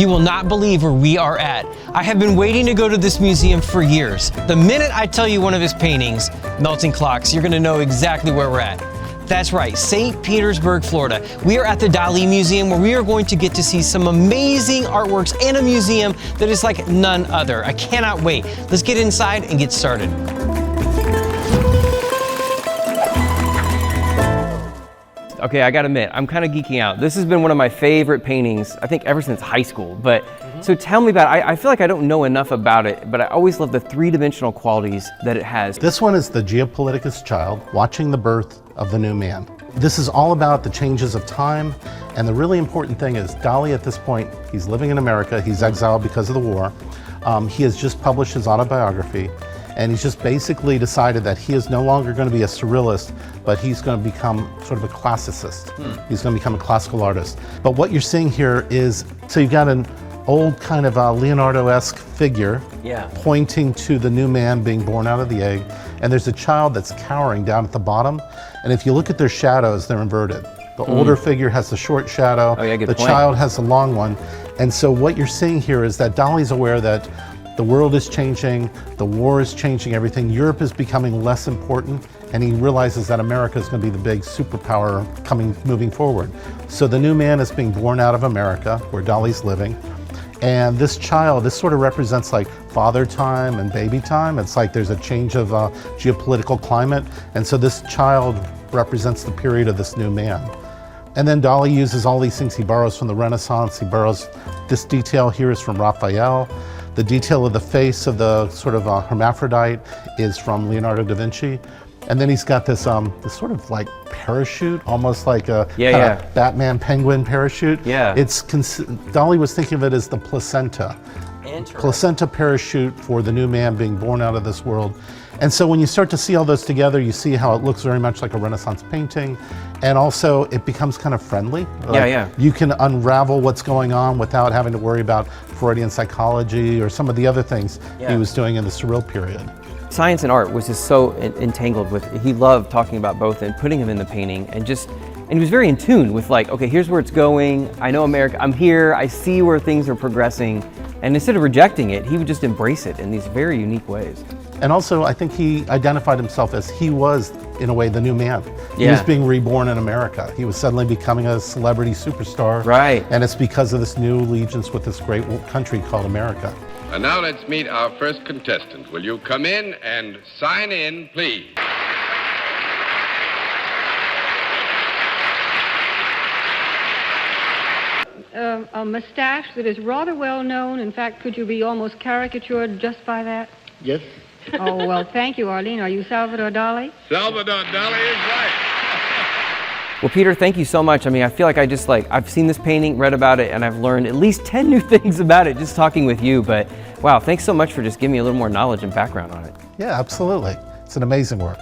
You will not believe where we are at. I have been waiting to go to this museum for years. The minute I tell you one of his paintings, Melting Clocks, you're gonna know exactly where we're at. That's right, St. Petersburg, Florida. We are at the Dali Museum where we are going to get to see some amazing artworks in a museum that is like none other. I cannot wait. Let's get inside and get started. Okay, I gotta admit, I'm kind of geeking out. This has been one of my favorite paintings, I think ever since high school. But so tell me about it. I feel like I don't know enough about it, but I always love the three-dimensional qualities that it has. This one is the geopoliticus child watching the birth of the new man. This is all about the changes of time, and the really important thing is Dali at this point, he's living in America, he's exiled because of the war. He has just published his autobiography, and he's just basically decided that he is no longer going to be a surrealist, but he's going to become sort of a classicist. He's going to become a classical artist. But what you're seeing here is, so you've got an old kind of Leonardo-esque figure pointing to the new man being born out of the egg, and there's a child that's cowering down at the bottom, and if you look at their shadows, they're inverted. The older figure has the short shadow, the child has the long one, and so what you're seeing here is that Dali's aware that the world is changing, the war is changing everything, Europe is becoming less important, and he realizes that America is going to be the big superpower moving forward. So the new man is being born out of America, where Dali's living, and this child, this sort of represents like father time and baby time. It's like there's a change of geopolitical climate, and so this child represents the period of this new man. And then Dali uses all these things he borrows from the Renaissance. He borrows, this detail here is from Raphael. The detail of the face of the sort of hermaphrodite is from Leonardo da Vinci. And then he's got this this sort of like parachute, almost like a Batman penguin parachute. Dali was thinking of it as the placenta. Placenta parachute for the new man being born out of this world. And so when you start to see all those together, you see how it looks very much like a Renaissance painting. And also it becomes kind of friendly. You can unravel what's going on without having to worry about Freudian psychology or some of the other things he was doing in the surreal period. Science and art was just so entangled with, he loved talking about both and putting them in the painting, and he was very in tune with like, okay, here's where it's going, I know America, I'm here, I see where things are progressing, and instead of rejecting it, he would just embrace it in these very unique ways. And also, I think he identified himself as he was, in a way, the new man. He was being reborn in America. He was suddenly becoming a celebrity superstar. And it's because of this new allegiance with this great country called America. And now let's meet our first contestant. Will you come in and sign in, please? A mustache that is rather well known. In fact, could you be almost caricatured just by that? Yes. Oh, well, thank you, Arlene. Are you Salvador Dali? Salvador Dali is right. Well, Peter, thank you so much. I mean, I feel like I've seen this painting, read about it, and I've learned at least 10 new things about it just talking with you. But wow, thanks so much for just giving me a little more knowledge and background on it. Yeah, absolutely. It's an amazing work.